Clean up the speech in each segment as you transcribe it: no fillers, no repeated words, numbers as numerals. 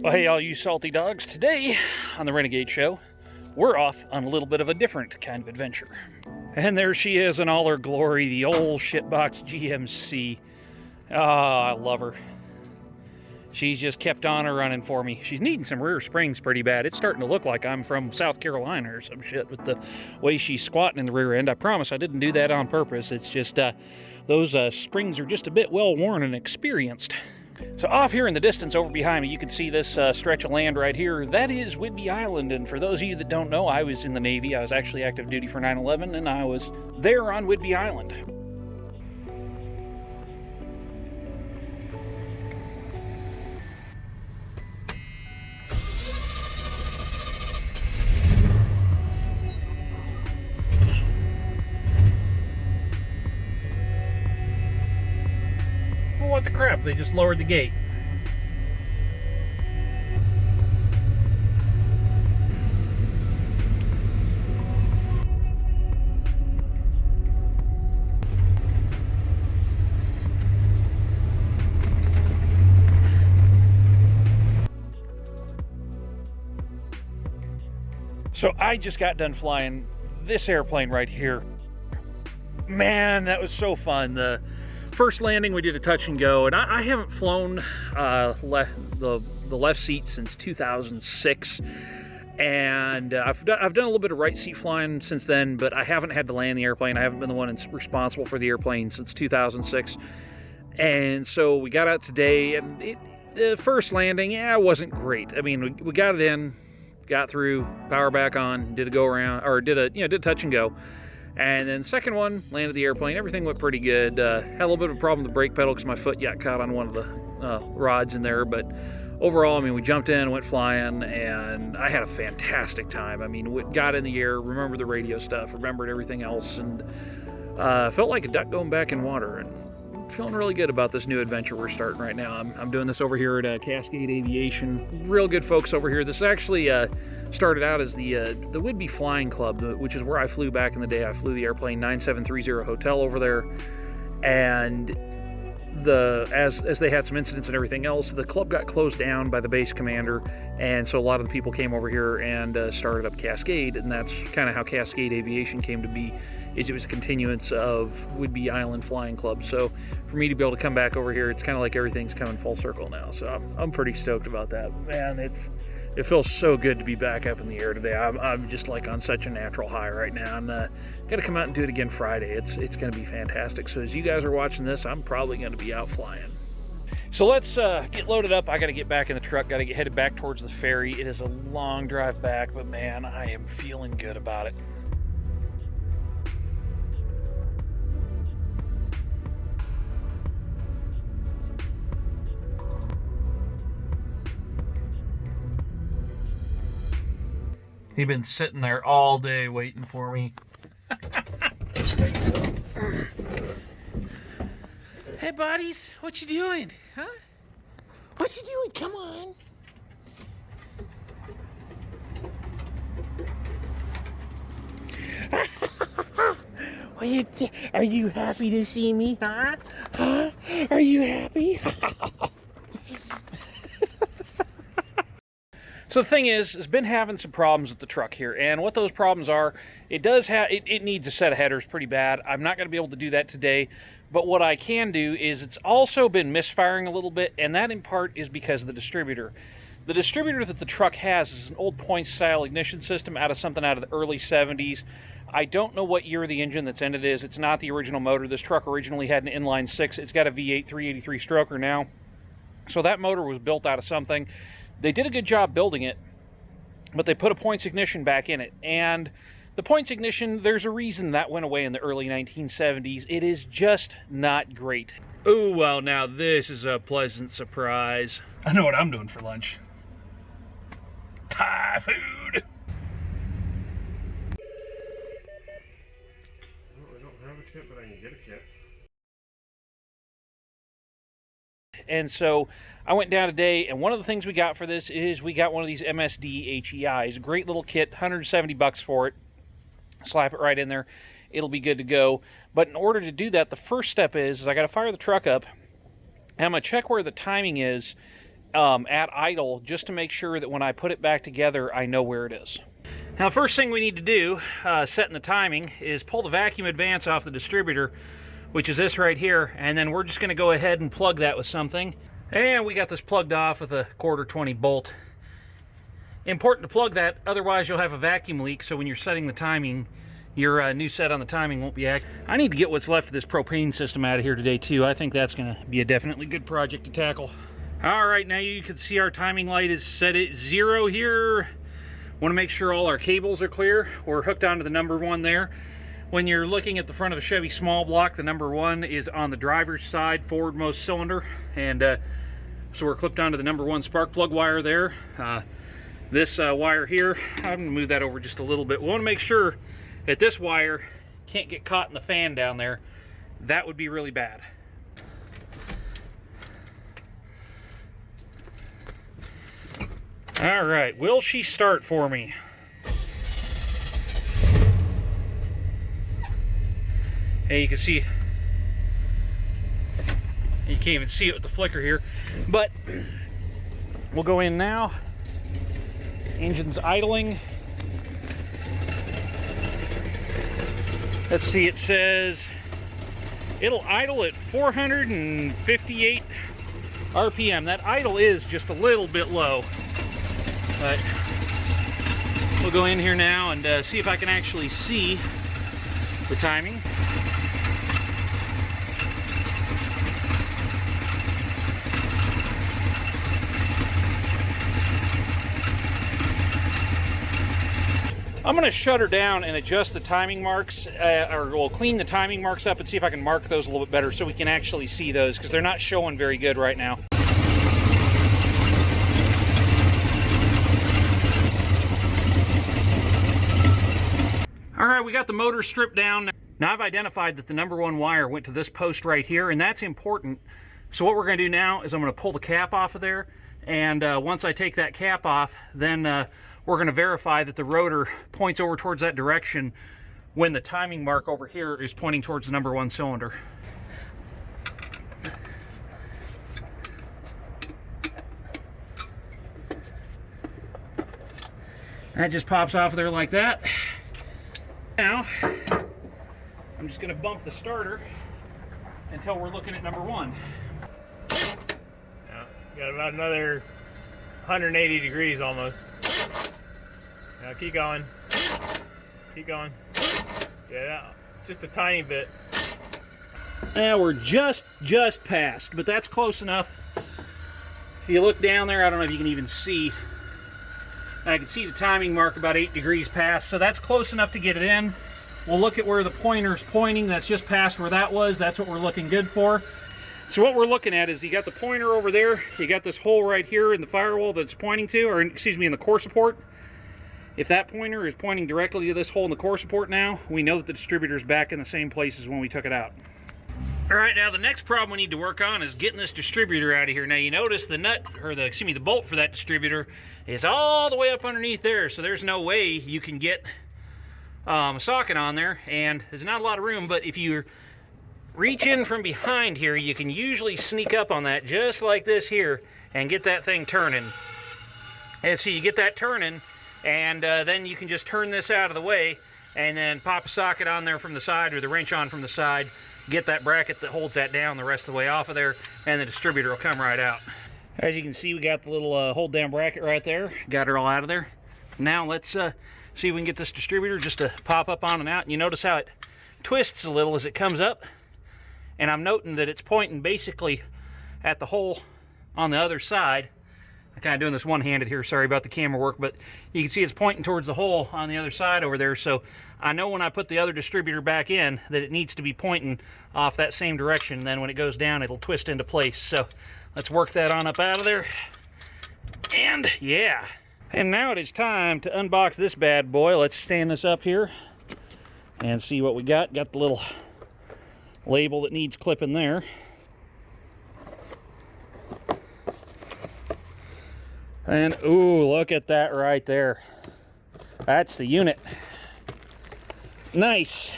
Well, hey, all you salty dogs. Today on the Renegade Show, we're off on a little bit of a different kind of adventure. And there she is in all her glory, the old shitbox GMC. Ah, I love her. She's just kept on her running for me. She's needing some rear springs pretty bad. It's starting to look like I'm from South Carolina or some shit with the way she's squatting in the rear end. I promise I didn't do that on purpose. It's just those springs are just a bit well worn and experienced. So off here in the distance over behind me, you can see this stretch of land right here. That is Whidbey Island, and for those of you that don't know, I was in the Navy. I was actually active duty for 9/11, and I was there on Whidbey Island. Well, what the crap? They just lowered the gate. So I just got done flying this airplane right here. Man, that was so fun. The first landing, we did a touch and go, and I haven't flown the left seat since 2006, and I've done a little bit of right seat flying since then, but I haven't had to land the airplane. I haven't been the one responsible for the airplane since 2006, and so we got out today, and the first landing, yeah, it wasn't great. I mean, we got it in, got through, power back on, did a go around, or did a touch and go. And then second one, landed the airplane. Everything went pretty good. Had a little bit of a problem with the brake pedal because my foot got caught on one of the rods in there. But overall, I mean, we jumped in, went flying, and I had a fantastic time. I mean, we got in the air, remembered the radio stuff, remembered everything else, and felt like a duck going back in water. And feeling really good about this new adventure we're starting right now. I'm doing this over here at Cascade Aviation. Real good folks over here. This actually started out as the Whidbey Flying Club, which is where I flew back in the day. I flew the airplane 9730 Hotel over there, and as they had some incidents and everything else, the club got closed down by the base commander, and so a lot of the people came over here and started up Cascade, and that's kind of how Cascade Aviation came to be. It was a continuance of Whidbey Island Flying Club. So for me to be able to come back over here, it's kind of like everything's coming full circle now. So I'm pretty stoked about that. Man, it feels so good to be back up in the air today. I'm just like on such a natural high right now. I'm got to come out and do it again Friday. It's going to be fantastic. So as you guys are watching this, I'm probably going to be out flying. So let's get loaded up. I got to get back in the truck. Got to get headed back towards the ferry. It is a long drive back, but man, I am feeling good about it. He's been sitting there all day waiting for me. Hey, buddies, what you doing? Huh? What you doing? Come on. Are you happy to see me? Huh? Huh? Are you happy? So the thing is, it's been having some problems with the truck here, and what those problems are, it needs a set of headers pretty bad. I'm not going to be able to do that today, but what I can do is it's also been misfiring a little bit, and that in part is because of the distributor. The distributor that the truck has is an old point-style ignition system out of the early 70s. I don't know what year the engine that's in it is. It's not the original motor. This truck originally had an inline 6. It's got a V8 383 stroker now. So that motor was built out of something. They did a good job building it, but they put a points ignition back in it. And the points ignition, there's a reason that went away in the early 1970s. It is just not great. Oh, well, now this is a pleasant surprise. I know what I'm doing for lunch. Thai food. Well, I don't have a kit, but I can get a kit. And so I went down today, and one of the things we got for this is we got one of these MSD HEIs. Great little kit, 170 bucks for it. Slap it right in there. It'll be good to go. But in order to do that, the first step is I got to fire the truck up, and I'm going to check where the timing is at idle, just to make sure that when I put it back together, I know where it is. Now, first thing we need to do, setting the timing, is pull the vacuum advance off the distributor, which is this right here, and then we're just going to go ahead and plug that with something. And we got this plugged off with a 1/4 bolt. Important to plug that, otherwise you'll have a vacuum leak, so when you're setting the timing, your new set on the timing won't be accurate. I need to get what's left of this propane system out of here today too. I think that's going to be a definitely good project to tackle. All right, now you can see our timing light is set at 0 here. Want to make sure all our cables are clear. We're hooked onto the number 1 there. When you're looking at the front of a Chevy small block, the number 1 is on the driver's side, forwardmost cylinder, and so we're clipped onto the number 1 spark plug wire there. This wire here, I'm going to move that over just a little bit. We want to make sure that this wire can't get caught in the fan down there. That would be really bad. All right, will she start for me? Hey, you can see, you can't even see it with the flicker here, but we'll go in now. Engine's idling. Let's see, it says it'll idle at 458 RPM. That idle is just a little bit low. But we'll go in here now and see if I can actually see the timing. I'm going to shut her down and adjust the timing marks, or we'll clean the timing marks up and see if I can mark those a little bit better so we can actually see those, because they're not showing very good right now. All right, we got the motor stripped down. Now I've identified that the number 1 wire went to this post right here, and that's important. So what we're going to do now is I'm going to pull the cap off of there, and once I take that cap off, then we're going to verify that the rotor points over towards that direction when the timing mark over here is pointing towards the number 1 cylinder. That just pops off of there like that. Now, I'm just going to bump the starter until we're looking at number 1. Yeah, got about another 180 degrees almost. Now keep going. Keep going. Yeah, just a tiny bit. Now we're just past, but that's close enough. If you look down there, I don't know if you can even see. I can see the timing mark about 8 degrees past, so that's close enough to get it in. We'll look at where the pointer's pointing. That's just past where that was. That's what we're looking good for. So what we're looking at is you got the pointer over there. You got this hole right here in the firewall that's pointing to, or excuse me, in the core support. If that pointer is pointing directly to this hole in the core support now, we know that the distributor's back in the same place as when we took it out. All right, now the next problem we need to work on is getting this distributor out of here. Now you notice the nut, or the, excuse me, the bolt for that distributor is all the way up underneath there, so there's no way you can get a socket on there, and there's not a lot of room, but if you reach in from behind here, you can usually sneak up on that just like this here and get that thing turning. And so you get that turning, and then you can just turn this out of the way and then pop a socket on there from the side, or the wrench on from the side, get that bracket that holds that down the rest of the way off of there, and the distributor will come right out. As you can see, we got the little hold down bracket right there. Got her all out of there. Now let's see if we can get this distributor just to pop up on and out. And you notice how it twists a little as it comes up. And I'm noting that it's pointing basically at the hole on the other side. I'm kind of doing this one-handed here, sorry about the camera work, but you can see it's pointing towards the hole on the other side over there. So I know when I put the other distributor back in that it needs to be pointing off that same direction. And then when it goes down, it'll twist into place. So let's work that on up out of there. And yeah. And now it is time to unbox this bad boy. Let's stand this up here and see what we got. Got the little label that needs clipping there. And ooh, look at that right there. That's the unit. Nice,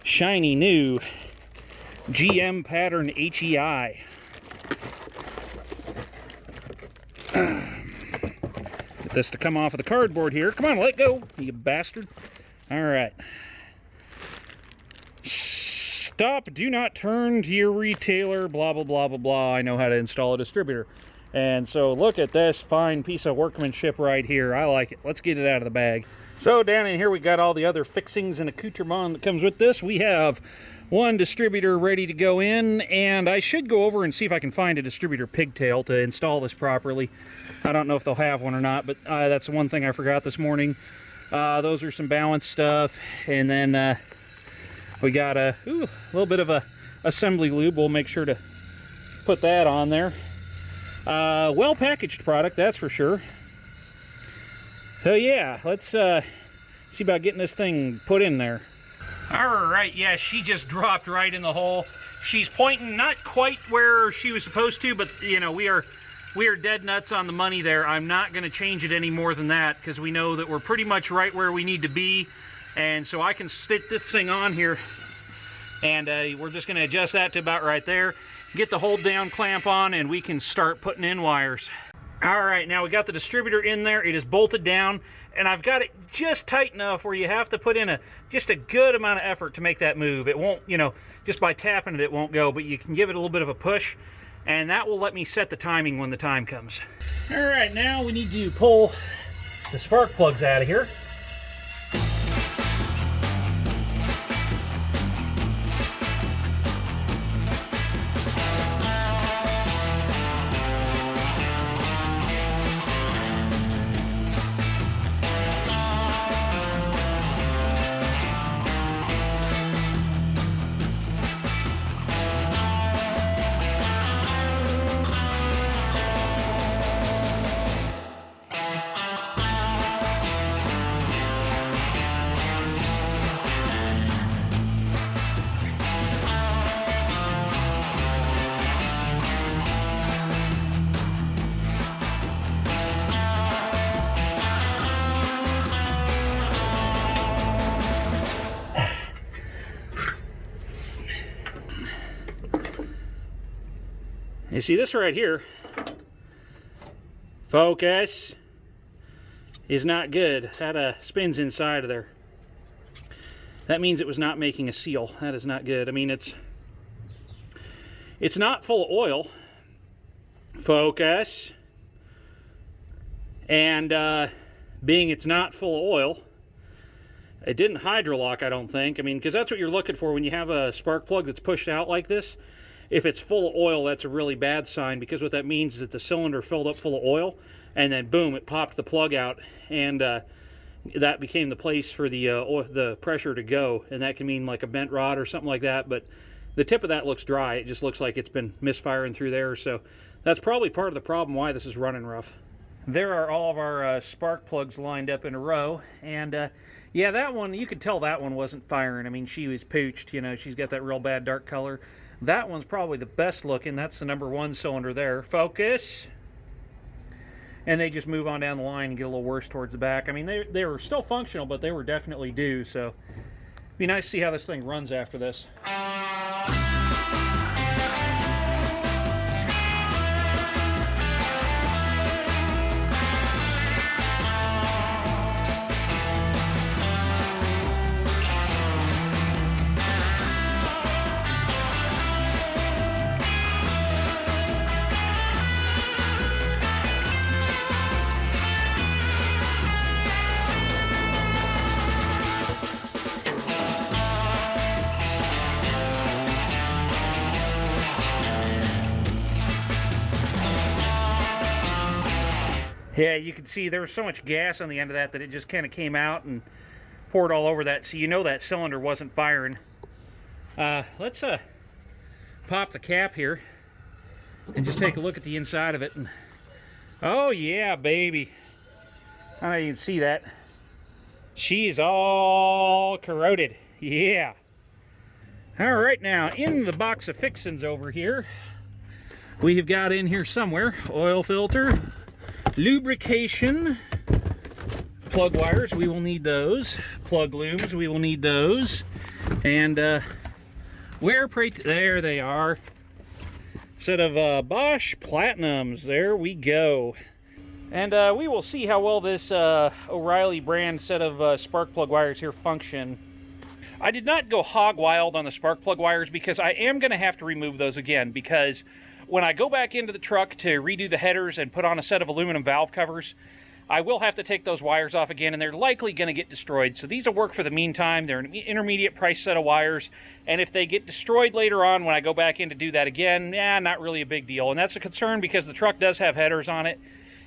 shiny new GM pattern HEI. Get this to come off of the cardboard here. Come on, let go, you bastard. All right. Stop, do not turn to your retailer, blah, blah, blah, blah, blah. I know how to install a distributor. And so look at this fine piece of workmanship right here. I like it. Let's get it out of the bag. So down in here we got all the other fixings and accoutrement that comes with this. We have one distributor ready to go in, and I should go over and see if I can find a distributor pigtail to install this properly. I don't know if they'll have one or not, but that's one thing I forgot this morning. Those are some balance stuff, and then we got a little bit of a assembly lube. We'll make sure to put that on there. Well packaged product, that's for sure. So yeah, let's see about getting this thing put in there. All right, yeah, she just dropped right in the hole. She's pointing not quite where she was supposed to, but you know, we are dead nuts on the money there. I'm not going to change it any more than that because we know that we're pretty much right where we need to be. And so I can stick this thing on here, and we're just going to adjust that to about right there. Get the hold down clamp on, and we can start putting in wires. All right, now we got the distributor in there. It is bolted down, and I've got it just tight enough where you have to put in just a good amount of effort to make that move. It won't, you know, just by tapping it, it won't go, but you can give it a little bit of a push, and that will let me set the timing when the time comes. All right, now we need to pull the spark plugs out of here. You see this right here, focus, is not good. That spins inside of there. That means it was not making a seal. That is not good. I mean, it's not full of oil. Focus. And being it's not full of oil, it didn't hydrolock, I don't think. I mean, because that's what you're looking for when you have a spark plug that's pushed out like this. If it's full of oil, that's a really bad sign, because what that means is that the cylinder filled up full of oil, and then boom, it popped the plug out, and that became the place for the pressure to go, and that can mean like a bent rod or something like that. But the tip of that looks dry. It just looks like it's been misfiring through there, so that's probably part of the problem why this is running rough. There are all of our spark plugs lined up in a row, and yeah, that one, you could tell that one wasn't firing. I mean, she was pooched, you know, she's got that real bad dark color. That one's probably the best looking. That's the #1 cylinder there. Focus. And they just move on down the line and get a little worse towards the back. I mean, they were still functional, but they were definitely due, so it'd be nice to see how this thing runs after this. Yeah, you can see there was so much gas on the end of that it just kind of came out and poured all over that, so you know that cylinder wasn't firing. Let's pop the cap here and just take a look at the inside of it. And oh yeah, baby. I don't know if you can see that. She's all corroded. Yeah. All right, now in the box of fixins over here, we have got in here somewhere oil filter, lubrication, plug wires, we will need those, plug looms, we will need those, and where there they are, set of Bosch Platinums, there we go. And we will see how well this O'Reilly brand set of spark plug wires here function. I did not go hog wild on the spark plug wires because I am going to have to remove those again, because when I go back into the truck to redo the headers and put on a set of aluminum valve covers, I will have to take those wires off again, and they're likely going to get destroyed. So these will work for the meantime. They're an intermediate price set of wires, and if they get destroyed later on when I go back in to do that again, not really a big deal. And that's a concern because the truck does have headers on it.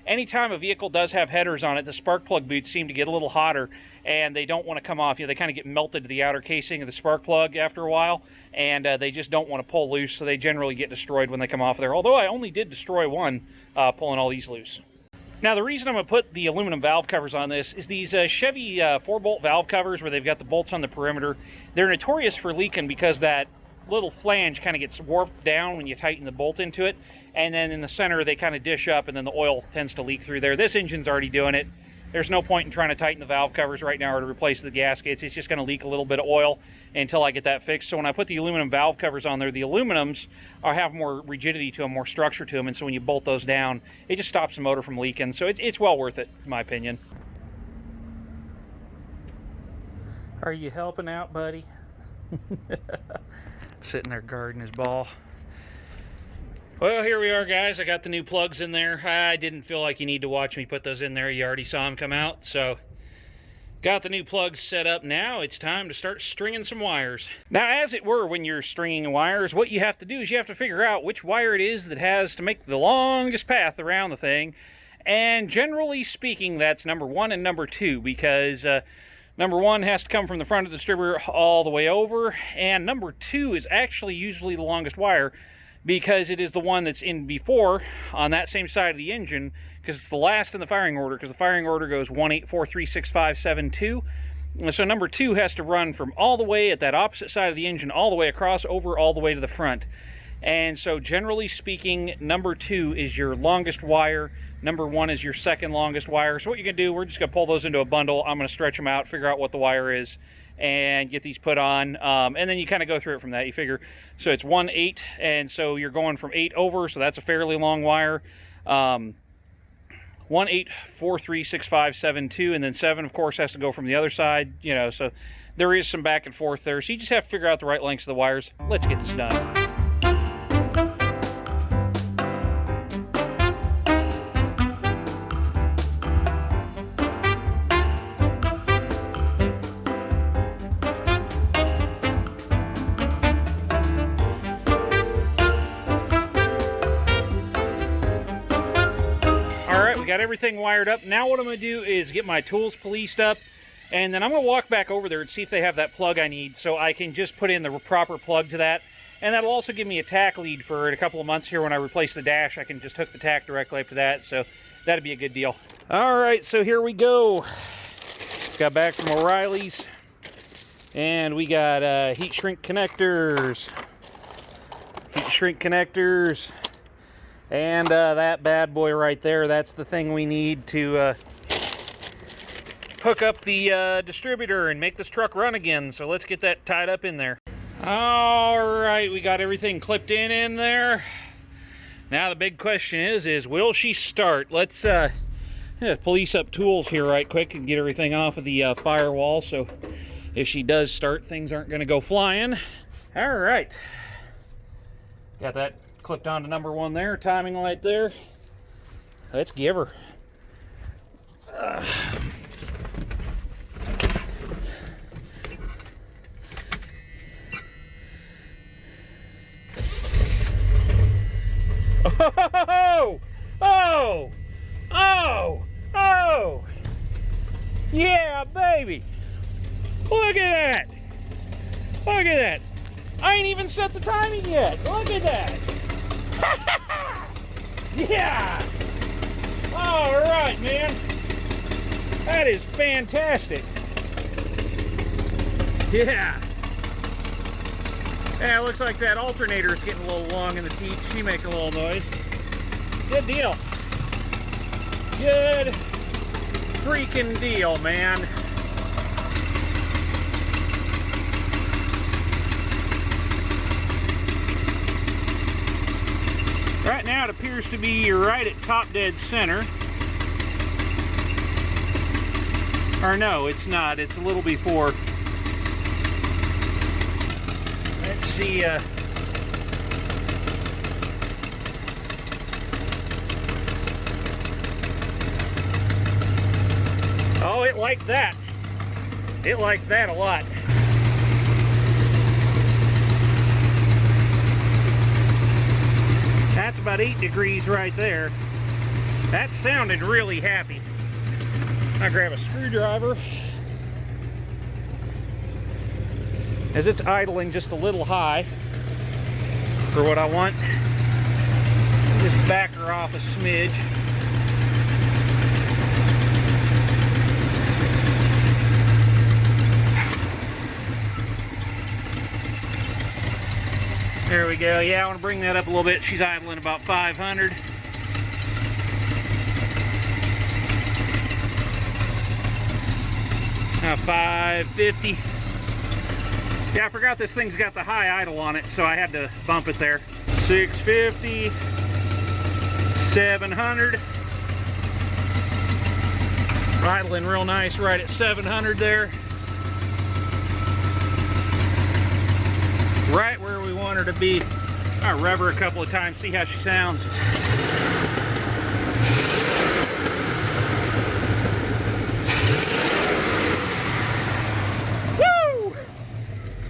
Anytime a vehicle does have headers on it, the spark plug boots seem to get a little hotter, and they don't want to come off. They kind of get melted to the outer casing of the spark plug after a while, and they just don't want to pull loose, so they generally get destroyed when they come off there. Although I only did destroy one pulling all these loose. Now, the reason I'm going to put the aluminum valve covers on this is these Chevy 4-bolt valve covers where they've got the bolts on the perimeter. They're notorious for leaking because that little flange kind of gets warped down when you tighten the bolt into it, and then in the center they kind of dish up, and then the oil tends to leak through there. This engine's already doing it. There's no point in trying to tighten the valve covers right now or to replace the gaskets. It's just going to leak a little bit of oil until I get that fixed. So when I put the aluminum valve covers on there, the aluminums have more rigidity to them, more structure to them, and so when you bolt those down, it just stops the motor from leaking. So it's well worth it, in my opinion. Are you helping out, buddy? Sitting there guarding his ball. Well, here we are, guys. I got the new plugs in there. I didn't feel like you need to watch me put those in there. You already saw them come out. So, got the new plugs set up. Now it's time to start stringing some wires. Now, as it were, when you're stringing wires, what you have to do is you have to figure out which wire it is that has to make the longest path around the thing. And generally speaking, that's number 1 and number 2, because number 1 has to come from the front of the distributor all the way over, and number 2 is actually usually the longest wire because it is the one that's in before on that same side of the engine, because it's the last in the firing order, because the firing order goes 1, 8, 4, 3, 6, 5, 7, 2. And so number 2 has to run from all the way at that opposite side of the engine, all the way across, over, all the way to the front. And so generally speaking, number 2 is your longest wire. Number 1 is your second longest wire. So what you're going to do, we're just going to pull those into a bundle. I'm going to stretch them out, figure out what the wire is, and get these put on. And then you kind of go through it from that. You figure, so it's 1, 8, and so you're going from 8 over, so that's a fairly long wire. 1, 8, 4, 3, 6, 5, 7, 2, and then 7, of course, has to go from the other side. You know, so there is some back and forth there. So you just have to figure out the right lengths of the wires. Let's get this done. Got everything wired up. Now what I'm going to do is get my tools policed up, and then I'm going to walk back over there and see if they have that plug I need, so I can just put in the proper plug to that. And that'll also give me a tack lead for in a couple of months here when I replace the dash. I can just hook the tack directly up to that, so that'd be a good deal. All right, so here we go. Got back from O'Reilly's, and we got heat shrink connectors. And that bad boy right there, that's the thing we need to hook up the distributor and make this truck run again. So let's get that tied up in there. All right, we got everything clipped in there. Now the big question is will she start? Let's police up tools here right quick and get everything off of the firewall, so if she does start, things aren't going to go flying. All right, got that clipped onto number 1 there, timing light there. Let's give her. Oh! Oh! Oh! Oh! Yeah, baby! Look at that! Look at that! I ain't even set the timing yet! Look at that! Yeah! All right, man. That is fantastic. Yeah. Yeah, it looks like that alternator is getting a little long in the teeth. She makes a little noise. Good deal. Good freaking deal, man. Right now it appears to be right at top dead center. Or no, it's not. It's a little before. Let's see. Oh, it liked that. It liked that a lot. That's about 8 degrees right there. That sounded really happy. I'll grab a screwdriver. As it's idling just a little high for what I want. Just back her off a smidge. There we go. Yeah, I want to bring that up a little bit. She's idling about 500. Now 550. Yeah, I forgot this thing's got the high idle on it, so I had to bump it there. 650. 700. Idling real nice right at 700 there. Right where we want her to be. I'll rev her a couple of times, see how she sounds. Woo!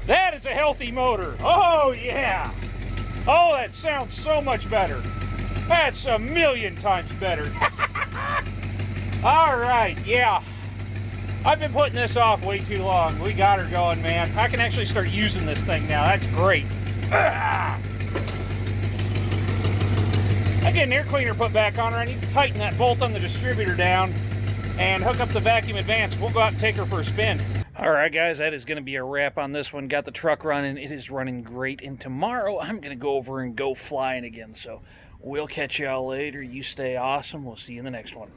That is a healthy motor. Oh yeah. Oh, that sounds so much better. That's a million times better. All right, yeah. I've been putting this off way too long. We got her going, man. I can actually start using this thing now. That's great. I get an air cleaner put back on her. I need to tighten that bolt on the distributor down and hook up the vacuum advance. We'll go out and take her for a spin. All right, guys, that is going to be a wrap on this one. Got the truck running. It is running great. And tomorrow, I'm going to go over and go flying again. So we'll catch y'all later. You stay awesome. We'll see you in the next one.